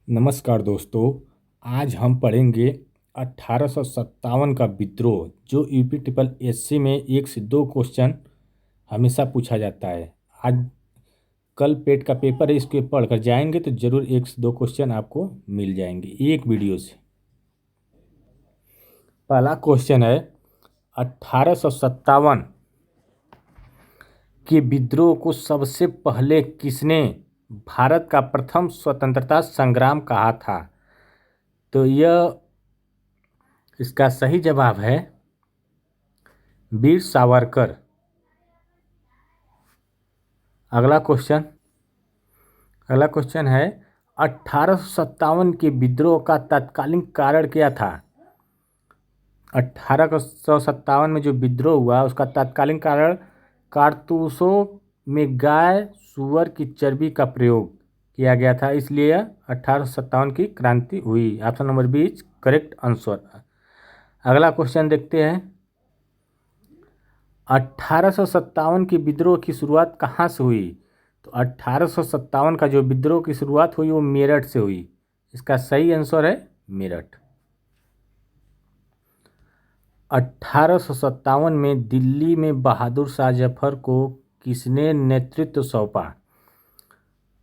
नमस्कार दोस्तों। आज हम पढ़ेंगे 1857 का विद्रोह, जो यूपी ट्रिपल एससी में 1 से 2 क्वेश्चन हमेशा पूछा जाता है। आज कल पेट का पेपर है, इसके पढ़ कर जाएंगे तो जरूर 1 से 2 क्वेश्चन आपको मिल जाएंगे एक वीडियो से। पहला क्वेश्चन है, 1857 के विद्रोह को सबसे पहले किसने भारत का प्रथम स्वतंत्रता संग्राम कहा था? तो यह इसका सही जवाब है वीर सावरकर। अगला क्वेश्चन है, 1857 के विद्रोह का तत्कालीन कारण क्या था? 1857 में जो विद्रोह हुआ उसका तत्कालीन कारण कारतूसों में गाय सुअर की चर्बी का प्रयोग किया गया था, इसलिए 1857 की क्रांति हुई। Option number 20 correct answer. अगला क्वेश्चन देखते हैं, 1857 के विद्रोह की शुरुआत कहाँ से हुई? तो 1857 का जो विद्रोह की शुरुआत हुई वो मेरठ से हुई। इसका सही आंसर है मेरठ। 1857 में दिल्ली में बहादुर शाह जफर को किसने नेतृत्व सौंपा?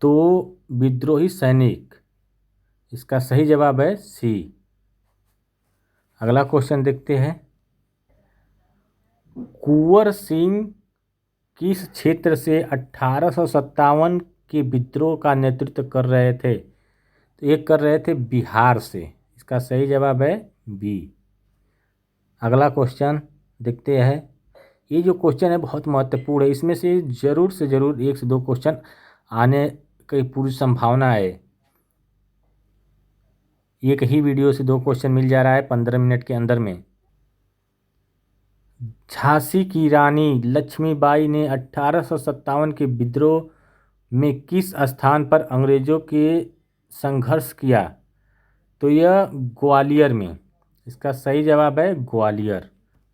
तो विद्रोही सैनिक। इसका सही जवाब है सी। अगला क्वेश्चन देखते हैं, कुंवर सिंह किस क्षेत्र से 1857 के विद्रोह का नेतृत्व कर रहे थे? तो ये कर रहे थे बिहार से। इसका सही जवाब है बी। अगला क्वेश्चन देखते हैं, ये जो क्वेश्चन है बहुत महत्वपूर्ण है, इसमें से ज़रूर 1 से 2 क्वेश्चन आने की पूरी संभावना है। एक ही वीडियो से 2 क्वेश्चन मिल जा रहा है 15 मिनट के अंदर में। झांसी की रानी लक्ष्मीबाई ने 1857 के विद्रोह में किस स्थान पर अंग्रेजों के संघर्ष किया? तो यह ग्वालियर में। इसका सही जवाब है ग्वालियर।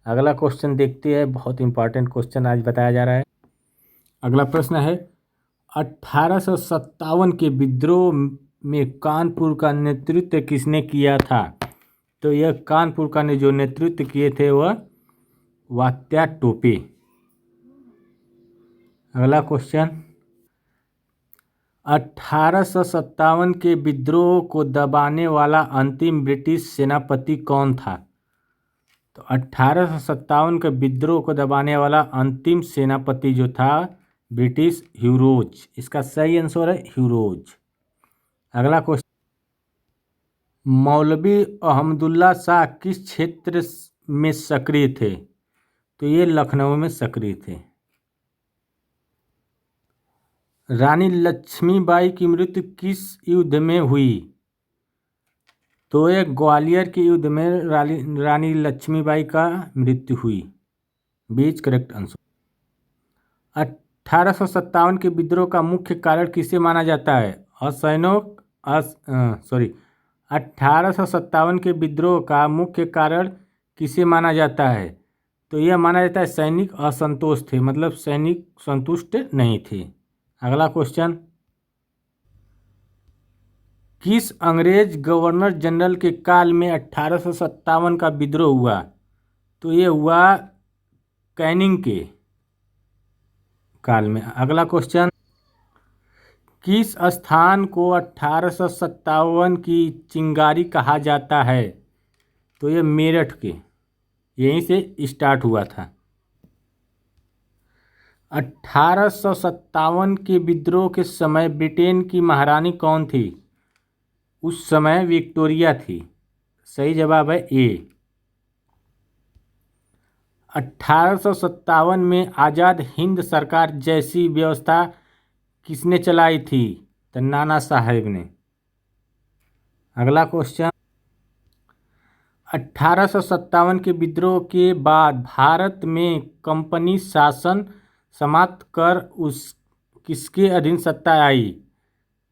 अगला क्वेश्चन देखते हैं, बहुत इंपॉर्टेंट क्वेश्चन आज बताया जा रहा है। अगला प्रश्न है, 1857 के विद्रोह में कानपुर का नेतृत्व किसने किया था? तो यह कानपुर का ने जो नेतृत्व किए थे वह वात्या टोपे। अगला क्वेश्चन, 1857 के विद्रोह को दबाने वाला अंतिम ब्रिटिश सेनापति कौन था? तो 1857 के विद्रोह को दबाने वाला अंतिम सेनापति जो था ब्रिटिश ह्यूरोज। इसका सही आंसर है ह्यूरोज। अगला क्वेश्चन, मौलवी अहमदुल्ला शाह किस क्षेत्र में सक्रिय थे? तो ये लखनऊ में सक्रिय थे। रानी लक्ष्मीबाई की मृत्यु किस युद्ध में हुई? तो ये ग्वालियर के युद्ध में रानी लक्ष्मीबाई का मृत्यु हुई। बीच करेक्ट आंसर। 1857 के विद्रोह का मुख्य कारण किसे माना जाता है? असैनिक 1857 के विद्रोह का मुख्य कारण किसे माना जाता है? तो यह माना जाता है सैनिक असंतोष थे, मतलब सैनिक संतुष्ट नहीं थे। अगला क्वेश्चन, किस अंग्रेज गवर्नर जनरल के काल में 1857 का विद्रोह हुआ? तो ये हुआ कैनिंग के काल में। अगला क्वेश्चन, किस स्थान को 1857 की चिंगारी कहा जाता है? तो ये मेरठ के, यहीं से स्टार्ट हुआ था। 1857 के विद्रोह के समय ब्रिटेन की महारानी कौन थी? उस समय विक्टोरिया थी। सही जवाब है ए। 1857 में आज़ाद हिंद सरकार जैसी व्यवस्था किसने चलाई थी? तो नाना साहेब ने। अगला क्वेश्चन, 1857 के विद्रोह के बाद भारत में कंपनी शासन समाप्त कर उस किसके अधीन सत्ता आई?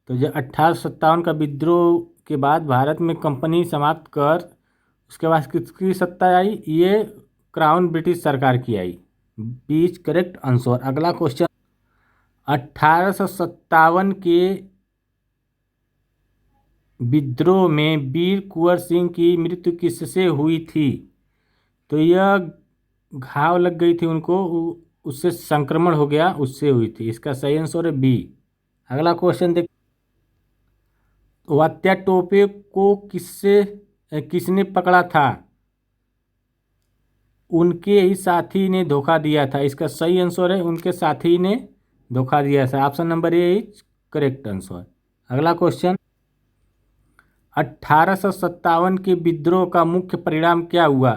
तो जब 1857 का विद्रोह के बाद भारत में कंपनी समाप्त कर उसके बाद किसकी सत्ता आई? ये क्राउन ब्रिटिश सरकार की आई। बीच करेक्ट आंसर। अगला क्वेश्चन, 1857 के विद्रोह में वीर कुंवर सिंह की मृत्यु किससे हुई थी? तो यह घाव लग गई थी उनको, उससे संक्रमण हो गया, उससे हुई थी। इसका सही आंसर है बी। अगला क्वेश्चन देख। वात्या टोपे को किसने पकड़ा था? उनके ही साथी ने धोखा दिया था। इसका सही आंसर है उनके साथी ने धोखा दिया था। Option number A is correct answer. अगला क्वेश्चन, 1857 के विद्रोह का मुख्य परिणाम क्या हुआ?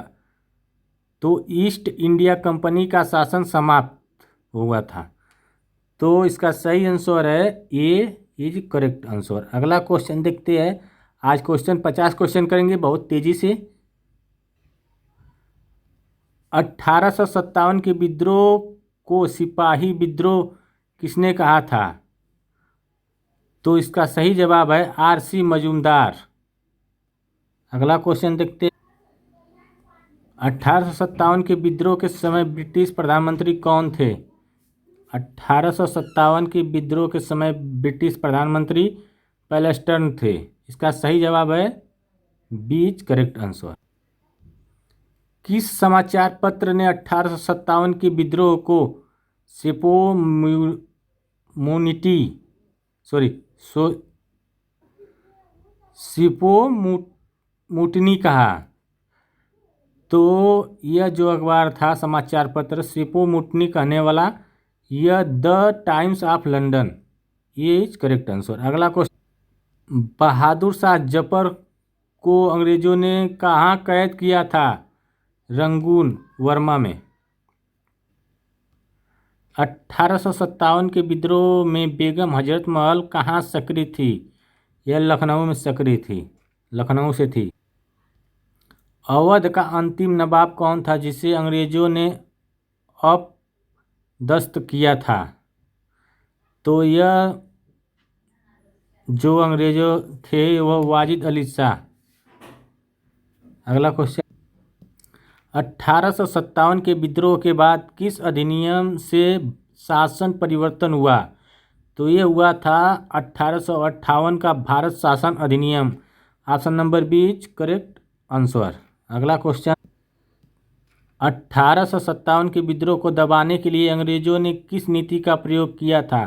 तो ईस्ट इंडिया कंपनी का शासन समाप्त हुआ था। तो इसका सही आंसर है ए इज करेक्ट आंसर। अगला क्वेश्चन देखते हैं। आज क्वेश्चन 50 क्वेश्चन करेंगे बहुत तेजी से। 1857 के विद्रोह को सिपाही विद्रोह किसने कहा था? तो इसका सही जवाब है आर.सी. मजूमदार। अगला क्वेश्चन देखते हैं। 1857 के विद्रोह के समय ब्रिटिश प्रधानमंत्री कौन थे? 1857 के विद्रोह के समय ब्रिटिश प्रधानमंत्री पैलेस्टर्न थे। इसका सही जवाब है बी इज करेक्ट आंसर। किस समाचार पत्र ने 1857 के विद्रोह को सिपो मोनिटी सॉरी सिपो मुटनी कहा? तो यह जो अखबार था समाचार पत्र सिपो मुटनी कहने वाला, यह द टाइम्स ऑफ लंदन। ये इज करेक्ट आंसर। अगला क्वेश्चन, बहादुर शाह जफर को अंग्रेजों ने कहाँ कैद किया था? रंगून वर्मा में। 1857 के विद्रोह में बेगम हजरत महल कहाँ सक्रिय थी? यह लखनऊ में सक्रिय थी, लखनऊ से थी। अवध का अंतिम नवाब कौन था जिसे अंग्रेजों ने अपदस्थ किया था? तो यह जो अंग्रेजों थे वह वाजिद अली शाह। अगला क्वेश्चन, 1857 के विद्रोह के बाद किस अधिनियम से शासन परिवर्तन हुआ? तो ये हुआ था 1858 का भारत शासन अधिनियम। Option number B is correct answer. अगला क्वेश्चन, 1857 के विद्रोह को दबाने के लिए अंग्रेजों ने किस नीति का प्रयोग किया था?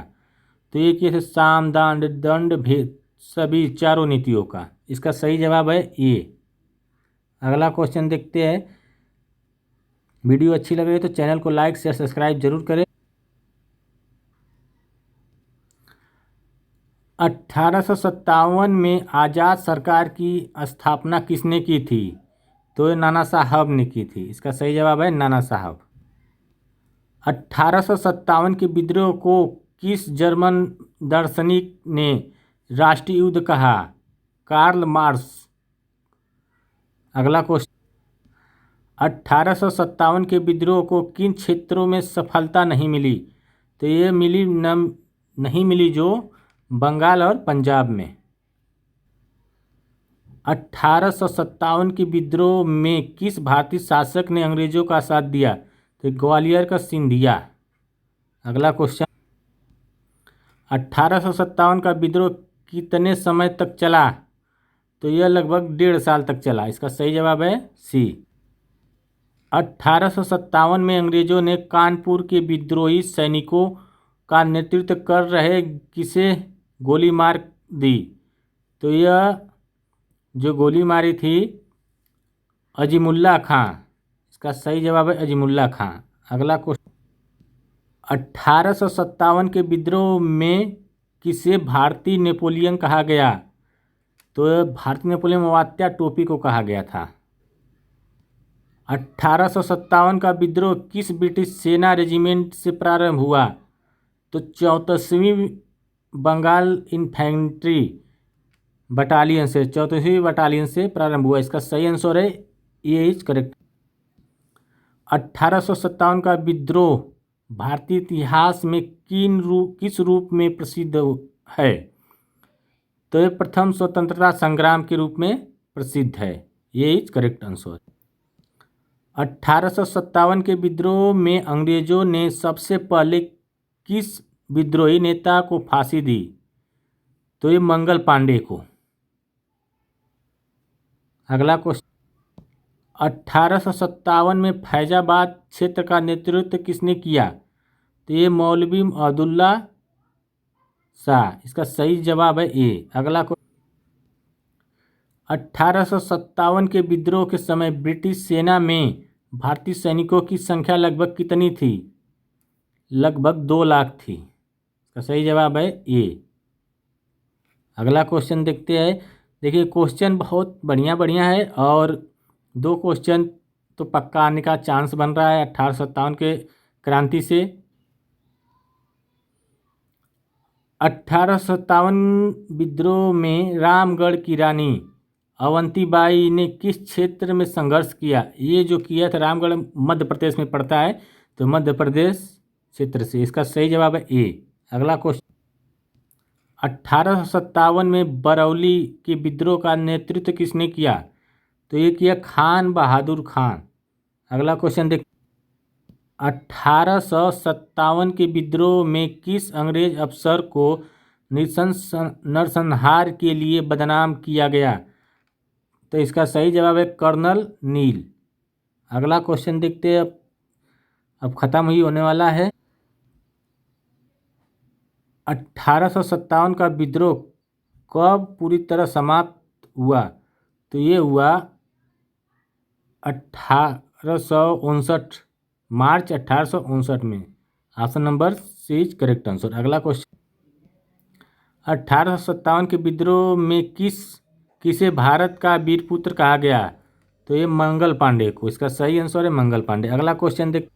तो ये किए थे साम दांड दंड भेद, सभी चारों नीतियों का। इसका सही जवाब है ए। अगला क्वेश्चन देखते हैं। वीडियो अच्छी लग रही है तो चैनल को लाइक शेयर सब्सक्राइब जरूर करें। 1857 में आज़ाद सरकार की स्थापना किसने की थी? तो ये नाना साहब ने की थी। इसका सही जवाब है नाना साहब। 1857 के विद्रोह को किस जर्मन दार्शनिक ने राष्ट्रीय युद्ध कहा? Karl Marx. अगला क्वेश्चन, 1857 के विद्रोह को किन क्षेत्रों में सफलता नहीं मिली? तो ये नहीं मिली जो बंगाल और पंजाब में। 1857 के विद्रोह में किस भारतीय शासक ने अंग्रेजों का साथ दिया? तो ग्वालियर का सिंधिया। अगला क्वेश्चन, 1857 का विद्रोह कितने समय तक चला? तो यह लगभग 1.5 साल तक चला। इसका सही जवाब है सी। 1857 में अंग्रेजों ने कानपुर के विद्रोही सैनिकों का नेतृत्व कर रहे किसे गोली मार दी? तो यह जो गोली मारी थी अजीमुल्ला खां। इसका सही जवाब है अजीमुल्ला खां। अगला क्वेश्चन, 1857 के विद्रोह में किसे भारतीय नेपोलियन कहा गया? तो भारतीय नेपोलियन वात्या टोपी को कहा गया था। 1857 का विद्रोह किस ब्रिटिश सेना रेजिमेंट से प्रारंभ हुआ? तो 34वीं बंगाल इन्फेंट्री बटालियन से, 34वीं बटालियन से प्रारंभ हुआ। इसका सही आंसर है ये इज करेक्ट। 1857 का विद्रोह भारतीय इतिहास में किस रूप में प्रसिद्ध है? तो ये प्रथम स्वतंत्रता संग्राम के रूप में प्रसिद्ध है। ये इज करेक्ट आंसर। 1857 के विद्रोह में अंग्रेजों ने सबसे पहले किस विद्रोही नेता को फांसी दी? तो ये मंगल पांडे को। अगला क्वेश्चन, 1857 में फैजाबाद क्षेत्र का नेतृत्व किसने किया? तो ये मौलवी अब्दुल्ला शाह। इसका सही जवाब है ए। अगला क्वेश्चन, 1857 के विद्रोह के समय ब्रिटिश सेना में भारतीय सैनिकों की संख्या लगभग कितनी थी? लगभग 2 लाख थी। इसका सही जवाब है ए। अगला क्वेश्चन देखते हैं। देखिए क्वेश्चन बहुत बढ़िया बढ़िया है और 2 क्वेश्चन तो पक्का आने का चांस बन रहा है 1857 के क्रांति से। 1857 विद्रोह में रामगढ़ की रानी अवंतीबाई ने किस क्षेत्र में संघर्ष किया? ये जो किया था रामगढ़ मध्य प्रदेश में पड़ता है, तो मध्य प्रदेश क्षेत्र से। इसका सही जवाब है ए। अगला क्वेश्चन, 1857 में बरौली के विद्रोह का नेतृत्व किसने किया? तो ये किया खान बहादुर खान। अगला क्वेश्चन देख, 1857 के विद्रोह में किस अंग्रेज अफसर को नरसंहार के लिए बदनाम किया गया? तो इसका सही जवाब है कर्नल नील। अगला क्वेश्चन देखते हैं, अब खत्म ही होने वाला है। 1857 का विद्रोह कब पूरी तरह समाप्त हुआ? तो ये हुआ 1859, मार्च 1859 में। Option number C is correct answer. अगला क्वेश्चन, 1857 के विद्रोह में किसे भारत का वीरपुत्र कहा गया? तो ये मंगल पांडे को। इसका सही आंसर है मंगल पांडे। अगला क्वेश्चन देख,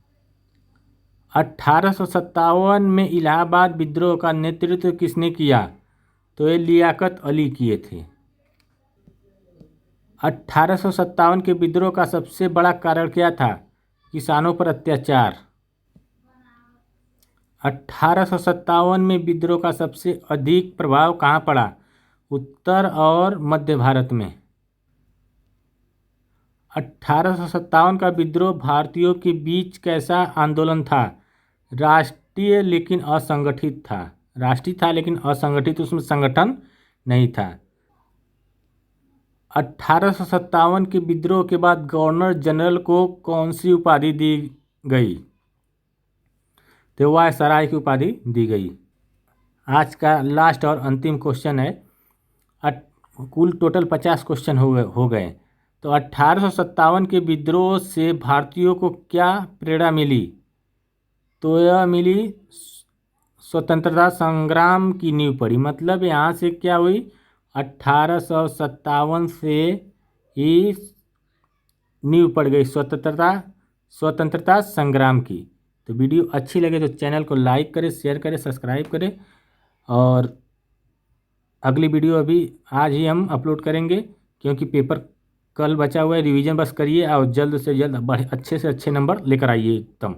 1857 में इलाहाबाद विद्रोह का नेतृत्व किसने किया? तो ये लियाकत अली किए थे। 1857 के विद्रोह का सबसे बड़ा कारण क्या था? किसानों पर अत्याचार। 1857 में विद्रोह का सबसे अधिक प्रभाव कहाँ पड़ा? उत्तर और मध्य भारत में। 1857 का विद्रोह भारतीयों के बीच कैसा आंदोलन था? राष्ट्रीय लेकिन असंगठित था। राष्ट्रीय था लेकिन असंगठित, उसमें संगठन नहीं था। 1857 के विद्रोह के बाद गवर्नर जनरल को कौन सी उपाधि दी गई? तो वायसराय की उपाधि दी गई। आज का लास्ट और अंतिम क्वेश्चन है। कुल टोटल 50 क्वेश्चन हो गए। तो 1857 के विद्रोह से भारतीयों को क्या प्रेरणा मिली? तो यह मिली स्वतंत्रता संग्राम की नींव पड़ी। मतलब यहाँ से क्या हुई, 1857 से ही नींव पड़ गई स्वतंत्रता संग्राम की। तो वीडियो अच्छी लगे तो चैनल को लाइक करें, शेयर करें, सब्सक्राइब करें। और अगली वीडियो अभी आज ही हम अपलोड करेंगे, क्योंकि पेपर कल बचा हुआ है। रिवीजन बस करिए और जल्द से जल्द अच्छे से अच्छे नंबर लेकर आइए एकदम।